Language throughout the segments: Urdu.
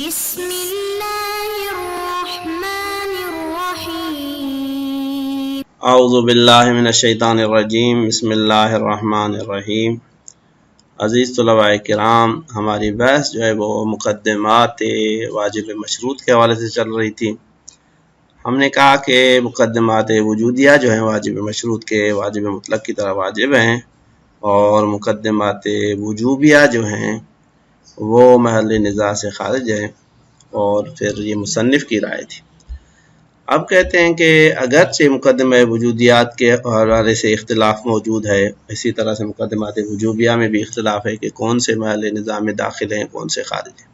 بسم اللہ الرحمن الرحیم اعوذ باللہ من الشیطان الرجیم بسم اللہ الرحمن الرحیم۔ عزیز طلباء کرام، ہماری بحث جو ہے وہ مقدمات واجب مشروط کے حوالے سے چل رہی تھی۔ ہم نے کہا کہ مقدمات وجودیہ جو ہیں واجب مشروط کے واجب مطلق کی طرح واجب ہیں، اور مقدمات وجوبیہ جو ہیں وہ محل نزاع سے خارج ہیں، اور پھر یہ مصنف کی رائے تھی۔ اب کہتے ہیں کہ اگرچہ مقدمہ وجودیات کے حوالے سے اختلاف موجود ہے، اسی طرح سے مقدمات وجوبیہ میں بھی اختلاف ہے کہ کون سے محل نزاع میں داخل ہیں، کون سے خارج ہیں،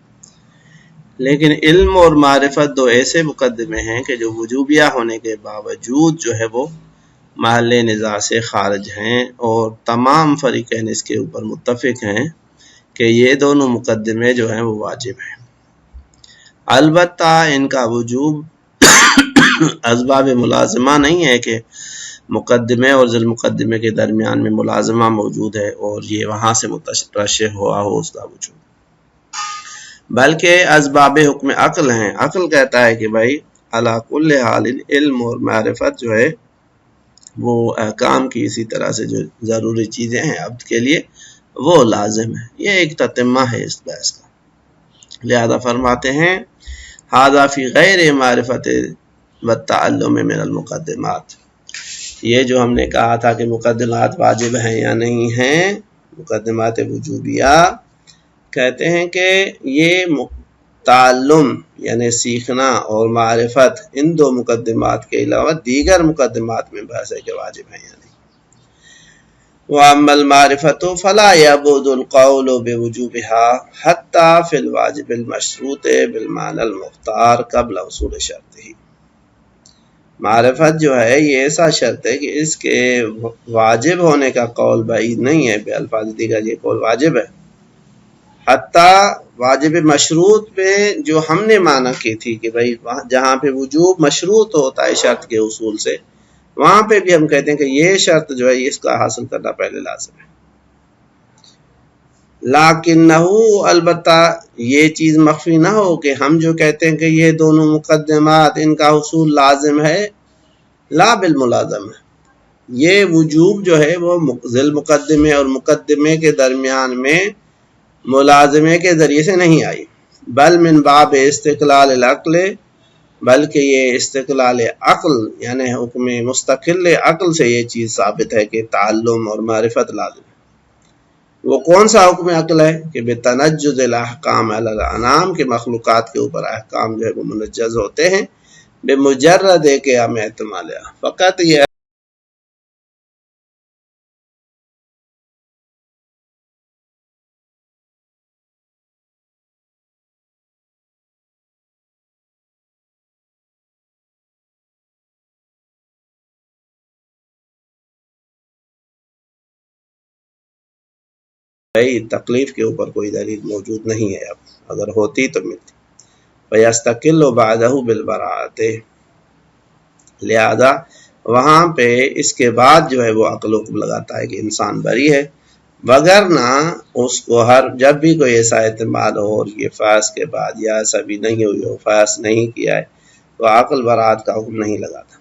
لیکن علم اور معرفت دو ایسے مقدمے ہیں کہ جو وجوبیہ ہونے کے باوجود جو ہے وہ محل نزاع سے خارج ہیں، اور تمام فریقین اس کے اوپر متفق ہیں کہ یہ دونوں مقدمے جو ہیں وہ واجب ہیں۔ البتہ ان کا وجوب اسباب ملازمہ نہیں ہے کہ مقدمے اور ذیل مقدمے کے درمیان میں ملازمہ موجود ہے اور یہ وہاں سے مترشح ہوا ہو اس کا وجوب، بلکہ اسباب حکم عقل ہیں۔ عقل کہتا ہے کہ بھائی علی کل حال علم اور معرفت جو ہے وہ احکام کی اسی طرح سے جو ضروری چیزیں ہیں عبد کے لیے وہ لازم ہے۔ یہ ایک تتمہ ہے اس بحث کا، لہذا فرماتے ہیں ھذا فی غیر معرفت والتعلم من المقدمات۔ یہ جو ہم نے کہا تھا کہ مقدمات واجب ہیں یا نہیں ہیں، مقدمات وجوبیہ، کہتے ہیں کہ یہ تعلم یعنی سیکھنا اور معرفت ان دو مقدمات کے علاوہ دیگر مقدمات میں بحث ہے کہ واجب ہیں یا نہیں۔ وَأَمَّا الْمَعْرِفَةُ فَلَا يَبُعُدُ الْقَوْلُ بِوُجُوبِهَا حَتَّى فِي الْوَاجِبِ الْمَشْرُوطِ بِالْمَعْنَى الْمُخْتَارِ قَبْلَ حصول شرطه۔ معرفت جو ہے یہ ایسا شرط ہے کہ اس کے واجب ہونے کا قول بعید نہیں ہے، بے الفاظ دیگر یہ قول واجب ہے، حتیٰ واجب مشروط پہ جو ہم نے معنی کی تھی کہ بھائی جہاں پہ وجوب مشروط ہوتا ہے شرط کے حصول سے، وہاں پہ بھی ہم کہتے ہیں کہ یہ شرط جو ہے اس کا حاصل کرنا پہلے لازم ہے۔ لیکنہ البتہ یہ چیز مخفی نہ ہو کہ ہم جو کہتے ہیں کہ یہ دونوں مقدمات ان کا حصول لازم ہے، لا بالملازم ہے، یہ وجوب جو ہے وہ ذیل مقدمے اور مقدمے کے درمیان میں ملازمے کے ذریعے سے نہیں آئی، بل من باب استقلال العقل، بلکہ یہ استقلال عقل یعنی حکم مستقل عقل سے یہ چیز ثابت ہے کہ تعلم اور معرفت لازم ہے۔ وہ کون سا حکم عقل ہے کہ بتنجز الاحکام علی الانام کے مخلوقات کے اوپر احکام جو ہے وہ منجز ہوتے ہیں بمجرد کہ ہم احتمال فقط یہ تکلیف کے اوپر کوئی دلیل موجود نہیں ہے، اب اگر ہوتی تو ملتی۔ فَيَسْتَقِلُّ بَعْدَهُ بِالْبَرَاءَةِ، لہذا وہاں پہ اس کے بعد جو ہے وہ عقل حکم لگاتا ہے کہ انسان بری ہے، وگرنہ اس کو جب بھی کوئی ایسا احتمال ہو اور یہ فیض کے بعد یا ایسا بھی نہیں ہوئی ہو، فیض نہیں کیا ہے، تو عقل برات کا حکم نہیں لگاتا۔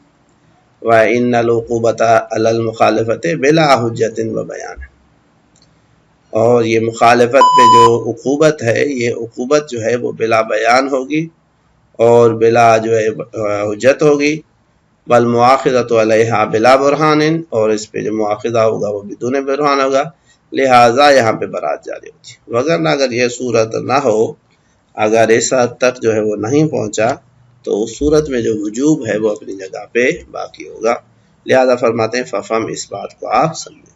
وَإِنَّ الْعُقُوبَةَ عَلَى الْمُخَالَفَةِ بِلَا حُجَّةٍ وَبَيَانٍ، اور یہ مخالفت پہ جو عقوبت ہے، یہ عقوبت جو ہے وہ بلا بیان ہوگی اور بلا جو ہے حجت ہوگی، والمؤاخذۃ علیہا بلا برہان، اور اس پہ جو مؤاخذہ ہوگا وہ بدون برہان ہوگا، لہٰذا یہاں پہ برات جاری ہوتی ہے۔ وگرنہ اگر یہ صورت نہ ہو، اگر اس حد تک جو ہے وہ نہیں پہنچا، تو اس صورت میں جو وجوب ہے وہ اپنی جگہ پہ باقی ہوگا۔ لہذا فرماتے ہیں ففہم، اس بات کو آپ سمجھیں۔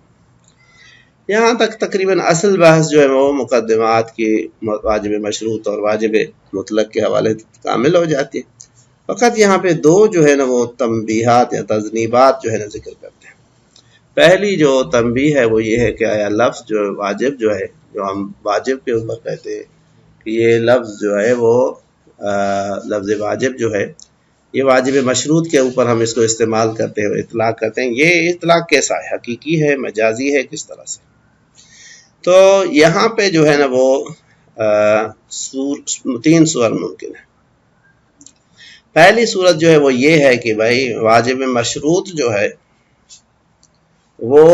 یہاں تک تقریباً اصل بحث جو ہے وہ مقدمات کی واجب مشروط اور واجب مطلق کے حوالے کامل ہو جاتی ہے۔ فقط یہاں پہ دو جو ہے نا وہ تنبیہات یا تذنیبات جو ہے نا ذکر کرتے ہیں۔ پہلی جو تنبیہ ہے وہ یہ ہے کہ آیا لفظ جو واجب جو ہے، جو ہم واجب کے اوپر کہتے ہیں کہ یہ لفظ جو ہے وہ لفظ واجب جو ہے، یہ واجب مشروط کے اوپر ہم اس کو استعمال کرتے ہیں، اطلاق کرتے ہیں۔ یہ اطلاق کیسا ہے؟ حقیقی ہے، مجازی ہے، کس طرح سے؟ تو یہاں پہ جو ہے نا وہ تین صور ممکن ہے۔ پہلی صورت جو ہے وہ یہ ہے کہ بھائی واجب مشروط جو ہے وہ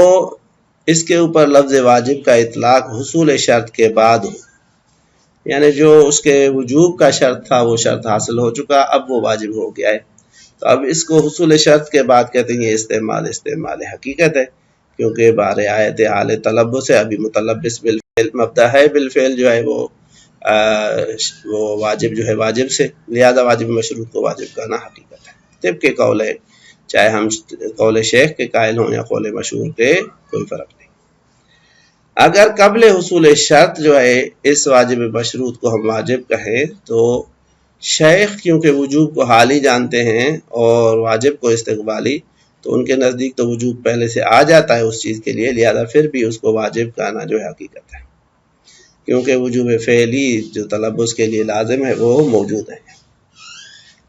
اس کے اوپر لفظ واجب کا اطلاق حصول شرط کے بعد ہو، یعنی جو اس کے وجوب کا شرط تھا وہ شرط حاصل ہو چکا، اب وہ واجب ہو گیا ہے، تو اب اس کو حصول شرط کے بعد کہتے ہیں یہ استعمال حقیقت ہے، کیونکہ بارے آیت حال تلبس ہے، ابھی متلبس بالفعل مبدا ہے، بالفعل جو ہے وہ واجب جو ہے واجب سے، لہذا واجب مشروط کو واجب کہنا حقیقت ہے، طبق قول ہے، چاہے ہم قول شیخ کے قائل ہوں یا قول مشہور کے، کوئی فرق نہیں۔ اگر قبل حصول شرط جو ہے اس واجب مشروط کو ہم واجب کہیں تو شیخ کیونکہ وجوب کو حالی جانتے ہیں اور واجب کو استقبالی، تو ان کے نزدیک تو وجوب پہلے سے آ جاتا ہے اس چیز کے لیے، لہذا پھر بھی اس کو واجب کہنا جو ہے حقیقت ہے، کیونکہ وجوب فعلی جو تلبس کے لیے لازم ہے وہ موجود ہے۔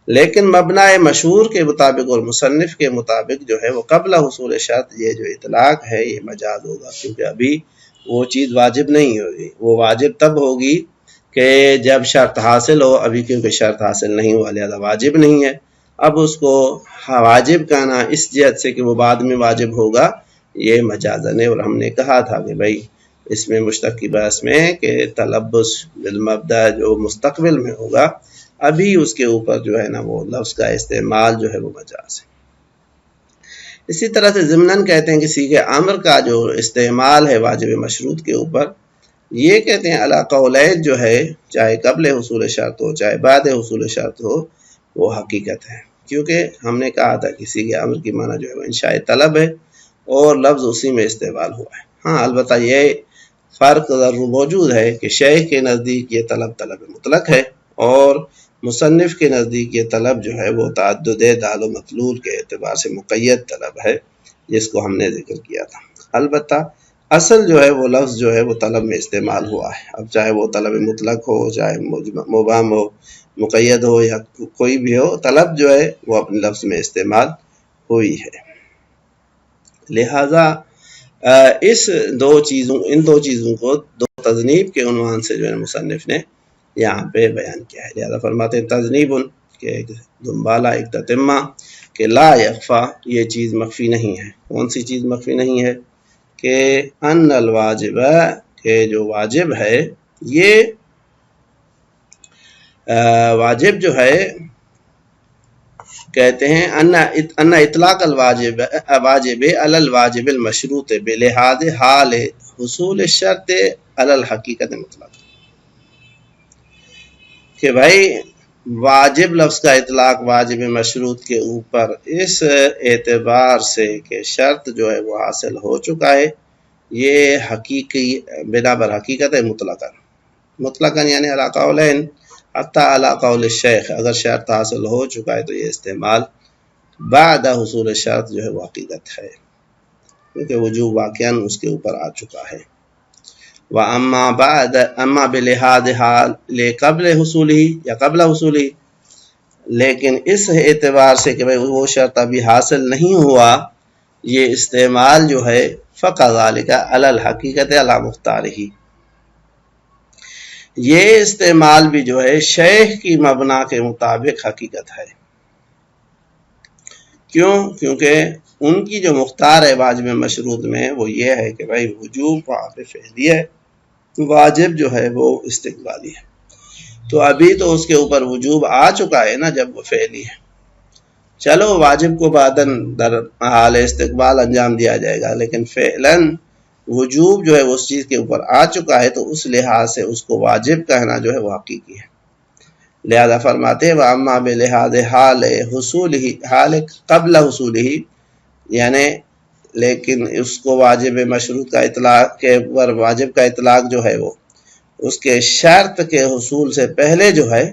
لیکن مبنی مشہور کے مطابق اور مصنف کے مطابق جو ہے وہ قبل حصول شرط یہ جو اطلاق ہے یہ مجاز ہوگا، کیونکہ ابھی وہ چیز واجب نہیں ہوگی، وہ واجب تب ہوگی کہ جب شرط حاصل ہو، ابھی کیونکہ شرط حاصل نہیں ہوا لہذا واجب نہیں ہے، اب اس کو واجب کہنا اس جہت سے کہ وہ بعد میں واجب ہوگا یہ مجازن ہے، اور ہم نے کہا تھا کہ بھائی اس میں مشتق کی بحث میں کہ تلبس بالمبدا جو مستقبل میں ہوگا، ابھی اس کے اوپر جو ہے نا وہ لفظ کا استعمال جو ہے وہ مجاز ہے۔ اسی طرح سے ضمناً کہتے ہیں کہ صیغہ امر کا جو استعمال ہے واجب مشروط کے اوپر، یہ کہتے ہیں علی قولین جو ہے چاہے قبل حصول شرط ہو چاہے بعد حصول شرط ہو وہ حقیقت ہے، کیونکہ ہم نے کہا تھا کہ صیغہ امر کی معنی جو ہے وہ انشاء طلب ہے اور لفظ اسی میں استعمال ہوا ہے۔ ہاں البتہ یہ فرق ضرور موجود ہے کہ شیخ کے نزدیک یہ طلب مطلق ہے اور مصنف کے نزدیک یہ طلب جو ہے وہ تعدد دال و مطلول کے اعتبار سے مقید طلب ہے، جس کو ہم نے ذکر کیا تھا۔ البتہ اصل جو ہے وہ لفظ جو ہے وہ طلب میں استعمال ہوا ہے، اب چاہے وہ طلب مطلق ہو چاہے مبہم ہو مقید ہو یا کوئی بھی ہو، طلب جو ہے وہ اپنے لفظ میں استعمال ہوئی ہے۔ لہذا ان دو چیزوں کو دو تذنیب کے عنوان سے جو ہے مصنف نے یہاں پہ بیان کیا ہے، لہذا فرماتے ہیں تذنیب کہ دنبالہ ایک تتمہ کہ لا یخفا، یہ چیز مخفی نہیں ہے۔ کون سی چیز مخفی نہیں ہے؟ کہ ان الواجب، کہ جو واجب ہے یہ واجب جو ہے کہتے ہیں ان اطلاق الواجب علی الواجب المشروط بلحاظ حال حصول الشرط علی الحقیقت مطلق، کہ بھائی واجب لفظ کا اطلاق واجب مشروط کے اوپر اس اعتبار سے کہ شرط جو ہے وہ حاصل ہو چکا ہے، یہ حقیقی بنا بر حقیقت ہے مطلقاً یعنی علی قولین حتی علی قول الشیخ، اگر شرط حاصل ہو چکا ہے تو یہ استعمال بعد حصول شرط جو ہے وہ حقیقت ہے، کیونکہ وجوب واقعاً اس کے اوپر آ چکا ہے۔ اما بلحاظ حال قبل حصولی یا قبل حصولی، لیکن اس اعتبار سے کہ بھئی وہ شرط ابھی حاصل نہیں ہوا، یہ استعمال جو ہے فَكَذَلِكَ عَلَى الْحَقِيقَةِ عَلَى مُخْتَارِهِ، یہ استعمال بھی جو ہے شیخ کی مبنا کے مطابق حقیقت ہے۔ کیونکہ ان کی جو مختار ہے واجب مشروط میں وہ یہ ہے کہ بھائی وجوب وہاں پہ فعلی ہے، واجب جو ہے وہ استقبالی ہے، تو ابھی تو اس کے اوپر وجوب آ چکا ہے نا جب وہ فعلی ہے، چلو واجب کو بعداً در حال استقبال انجام دیا جائے گا، لیکن فعلاً وجوب جو ہے اس چیز کے اوپر آ چکا ہے، تو اس لحاظ سے اس کو واجب کہنا جو ہے وہ حقیقی ہے۔ لہذا فرماتے ہیں وَأَمَّا بِلِحَاظِ حال قبل حصوله، یعنی لیکن اس کو واجب مشروط کا اطلاق کے اوپر واجب کا اطلاق جو ہے وہ اس کے شرط کے حصول سے پہلے جو ہے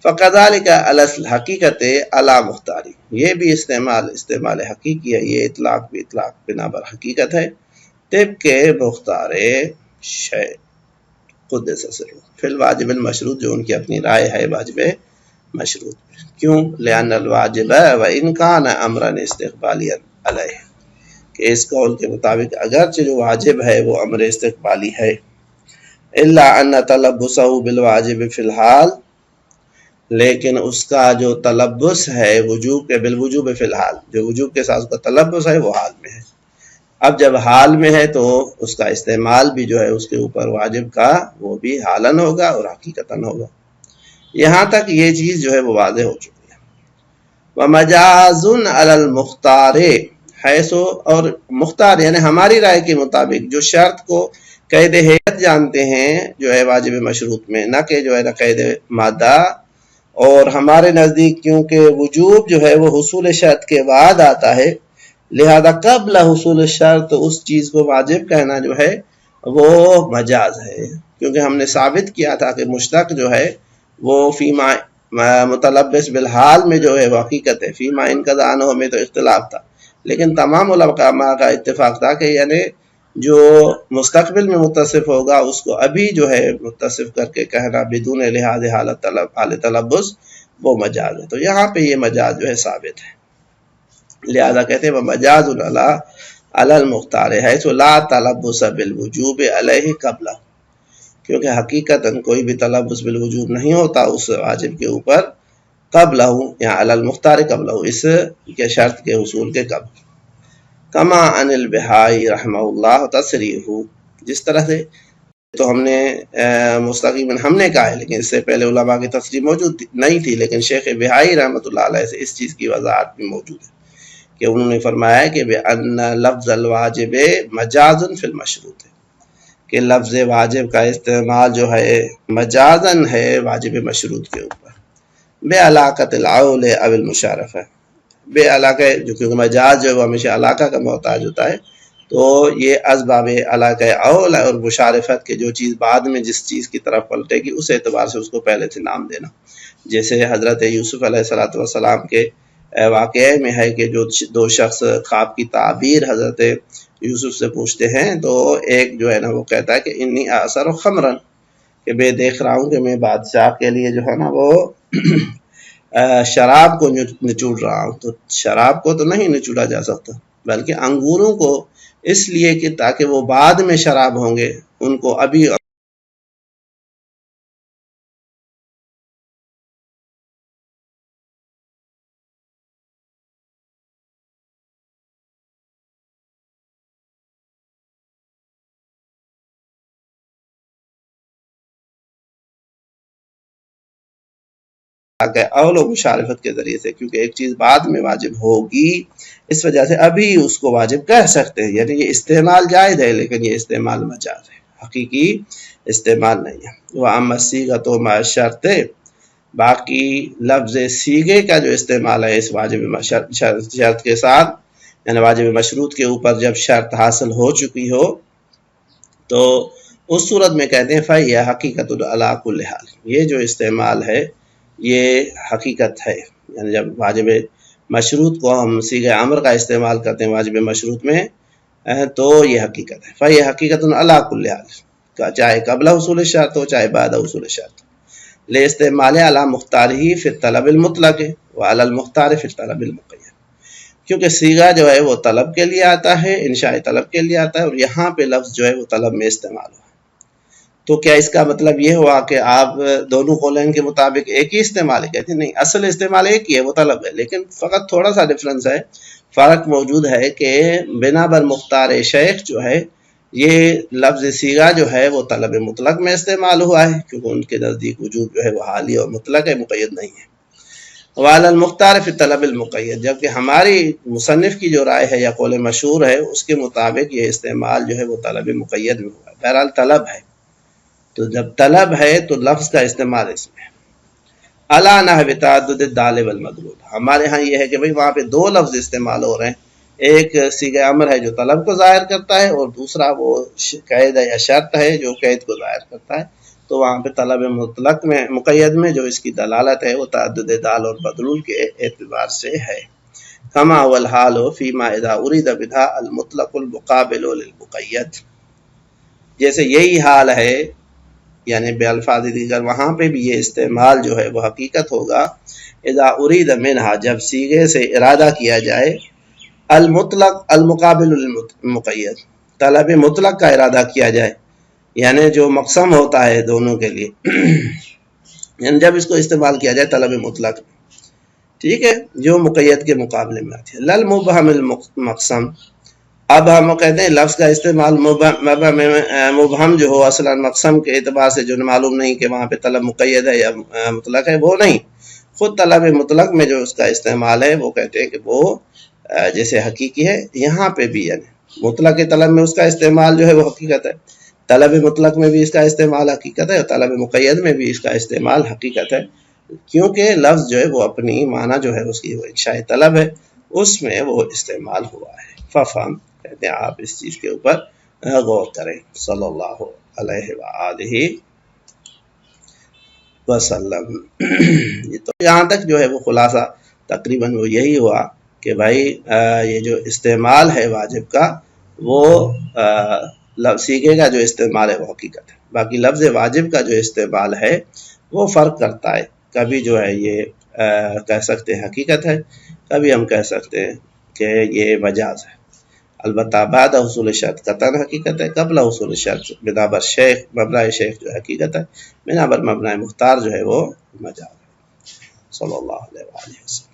فَكَذَلِكَ عَلَى الْحَقِيقَةِ عَلَى مُخْتَارِهِ، یہ بھی استعمال حقیقی ہے، یہ اطلاق بھی اطلاق بنا بر حقیقت ہے، طبق مختار شیخ قدس سرہ فی الواجب المشروط، جو ان کی اپنی رائے ہے واجب مشروط۔ کیوں؟ لأن الواجب وإن كان امرا استقبالیا علیہ، کہ اس قول کے مطابق اگرچہ جو واجب ہے وہ امر استقبالی ہے، الا ان تلبسہ بالواجب فی الحال، لیکن اس کا جو تلبس ہے وجوب کے بالوجوب فی الحال، جو وجوب کے ساتھ اس کا تلبس ہے وہ حال میں ہے۔ اب جب حال میں ہے تو اس کا استعمال بھی جو ہے اس کے اوپر واجب کا وہ بھی حالن ہوگا اور حقیقتاً ہوگا۔ یہاں تک یہ چیز جو ہے وہ واضح ہو چکی ہے۔ وَمَجَازٌ عَلَى الْمُخْتَارِ، حیث، اور مختار یعنی ہماری رائے کے مطابق جو شرط کو قید ہیئت جانتے ہیں جو ہے واجب مشروط میں، نہ کہ جو ہے نا قید مادہ، اور ہمارے نزدیک کیونکہ وجوب جو ہے وہ حصول شرط کے بعد آتا ہے، لہذا قبل حصول شرط اس چیز کو واجب کہنا جو ہے وہ مجاز ہے، کیونکہ ہم نے ثابت کیا تھا کہ مشتق جو ہے وہ فیما متلبس بالحال میں جو ہے وہ حقیقت ہے، فیما ان کا دانوں میں تو اختلاف تھا، لیکن تمام علماء کا اتفاق تھا کہ یعنی جو مستقبل میں متصف ہوگا اس کو ابھی جو ہے متصف کر کے کہنا بدون لحاظ حالت تلبس وہ مجاز ہے۔ تو یہاں پہ یہ مجاز جو ہے ثابت ہے، لہذا کہتے ہیں وہ مجاز علی المختار حیث لا تلبس بالوجوب علیہ قبلہ، کیونکہ حقیقتاً کوئی بھی تلبس بالوجوب نہیں ہوتا اس واجب کے اوپر قبلہ یا علی المختار قبلہ، اس کے شرط کے حصول کے قبل۔ کما ان البہائی رحمہ اللہ تصریح، جس طرح سے تو ہم نے مستقیماً ہم نے کہا ہے، لیکن اس سے پہلے علماء کی تصریح موجود نہیں تھی، لیکن شیخ بہائی رحمۃ اللہ علیہ سے اس چیز کی وضاحت بھی موجود ہے کہ انہوں نے فرمایا کہ بأن لفظ الواجب مجاز فی المشروط ہے، کہ لفظ واجب کا استعمال جو ہے مجازن ہے واجب مشروط کے اوپر، بے علاقت العول او المشارفہ، بے علاقہ، جو کہ مجاز جو ہے وہ ہمیشہ علاقہ کا محتاج ہوتا ہے، تو یہ اسباب علاقہ اول اور مشارفت کے جو چیز بعد میں جس چیز کی طرف پلٹے گی اس اعتبار سے اس کو پہلے سے نام دینا، جیسے حضرت یوسف علیہ السلام کے واقعے میں ہے کہ جو دو شخص خواب کی تعبیر حضرت یوسف سے پوچھتے ہیں، تو ایک جو ہے نا وہ کہتا ہے کہ انی اعصر خمرن، کہ میں دیکھ رہا ہوں کہ میں بادشاہ کے لیے جو ہے نا وہ شراب کو نچوڑ رہا ہوں، تو شراب کو تو نہیں نچوڑا جا سکتا بلکہ انگوروں کو، اس لیے کہ تاکہ وہ بعد میں شراب ہوں گے، ان کو ابھی اول و مشارفت کے ذریعے سے، کیونکہ ایک چیز بعد میں واجب ہوگی اس وجہ سے ابھی اس کو واجب کہہ سکتے ہیں، یعنی یہ استعمال جائز ہے لیکن یہ استعمال مجاز ہے، حقیقی استعمال نہیں ہے۔ وَأَمَّا الصِّيغَةُ مَعَ الشَّرْطِ، باقی لفظ سیغے کا جو استعمال ہے اس واجب شرط کے ساتھ، یعنی واجب مشروط کے اوپر جب شرط حاصل ہو چکی ہو تو اس صورت میں کہتے ہیں فَهِيَ حَقِيقَةٌ عَلَىٰ كُلِّ حَالٍ، یہ جو استعمال ہے یہ حقیقت ہے، یعنی جب واجب مشروط کو ہم صیغہ امر کا استعمال کرتے ہیں واجب مشروط میں تو یہ حقیقت ہے۔ فَهِيَ حَقِيقَةٌ عَلَىٰ كُلِّ حَالٍ، چاہے قبل حصول شرط ہو چاہے بعد حصول شرط، لے استعمال علی مختارہ فی الطلب المطلق وعلی المختار فی الطلب المقید، کیونکہ صیغہ جو ہے وہ طلب کے لیے آتا ہے، انشاء طلب کے لیے آتا ہے، اور یہاں پہ لفظ جو ہے وہ طلب میں استعمال ہوا، تو کیا اس کا مطلب یہ ہوا کہ آپ دونوں قولین کے مطابق ایک ہی استعمال ہے؟ کہتے ہیں نہیں، اصل استعمال ایک ہی ہے، وہ طلب ہے، لیکن فقط تھوڑا سا ڈفرنس ہے، فرق موجود ہے کہ بنا بر مختار شیخ جو ہے یہ لفظ صیغہ جو ہے وہ طلب مطلق میں استعمال ہوا ہے، کیونکہ ان کے نزدیک وجود جو ہے وہ حالی اور مطلق ہے، مقید نہیں ہے۔ وعلی المختار فی طلب المقید، جبکہ ہماری مصنف کی جو رائے ہے یا قول مشہور ہے اس کے مطابق یہ استعمال جو ہے وہ طلب مقید میں ہوا ہے، بہرحال طلب ہے، تو جب طلب ہے تو لفظ کا استعمال اس میں علی نحو تعدد الدال والمدلول، ہمارے ہاں یہ ہے کہ بھئی وہاں پہ دو لفظ استعمال ہو رہے ہیں، ایک صیغہ امر ہے جو طلب کو ظاہر کرتا ہے اور دوسرا وہ قید یا شرط ہے جو قید کو ظاہر کرتا ہے، تو وہاں پہ طلب مطلق میں مقید میں جو اس کی دلالت ہے وہ تعدد دال اور مدلول کے اعتبار سے ہے۔ کما والحال فیما اذا ارید بها المطلق المقابل للمقید، جیسے یہی حال ہے یعنی بے الفاظ دیگر وہاں پہ بھی یہ استعمال جو ہے وہ حقیقت ہوگا اذا ارید منہا، جب صیغے سے ارادہ کیا جائے المطلق المقابل للمقید، طلب مطلق کا ارادہ کیا جائے، یعنی جو مقسم ہوتا ہے دونوں کے لیے یعنی جب اس کو استعمال کیا جائے طلب مطلق میں، ٹھیک ہے، جو مقید کے مقابلے میں آتی ہے. لل مبہم المقسم، اب ہم کہتے ہیں لفظ کا استعمال مبہم جو ہو اصلا مقسم کے اعتبار سے جو معلوم نہیں کہ وہاں پہ طلب مقید ہے یا مطلق ہے، وہ نہیں. خود طلب مطلق میں جو اس کا استعمال ہے وہ کہتے ہیں کہ وہ جیسے حقیقی ہے. یہاں پہ بھی یعنی مطلق طلب میں اس کا استعمال جو ہے وہ حقیقت ہے، طلب مطلق میں بھی اس کا استعمال حقیقت ہے، اور طلب مقید میں بھی اس کا استعمال حقیقت ہے، کیونکہ لفظ جو ہے وہ اپنی معنی جو ہے اس کی وہ انشاء طلب ہے، اس میں وہ استعمال ہوا ہے. ففہم، کہتے ہیں آپ اس چیز کے اوپر غور کریں. صلی اللہ علیہ وآلہ وسلم. تو یہاں تک جو ہے وہ خلاصہ تقریباً وہ یہی ہوا کہ بھائی یہ جو استعمال ہے واجب کا وہ سیغے کا جو استعمال ہے وہ حقیقت ہے. باقی لفظ واجب کا جو استعمال ہے وہ فرق کرتا ہے، کبھی جو ہے یہ کہہ سکتے ہیں حقیقت ہے، کبھی ہم کہہ سکتے ہیں کہ یہ مجاز ہے. البتہ بعد حصول شرط قطعاً حقیقت ہے، قبل حصول شرط بنا بر شیخ مبنی شیخ جو حقیقت ہے، بنا بر مبنی مختار جو ہے وہ مجاز ہے. صلی اللہ علیہ وآلہ وسلم.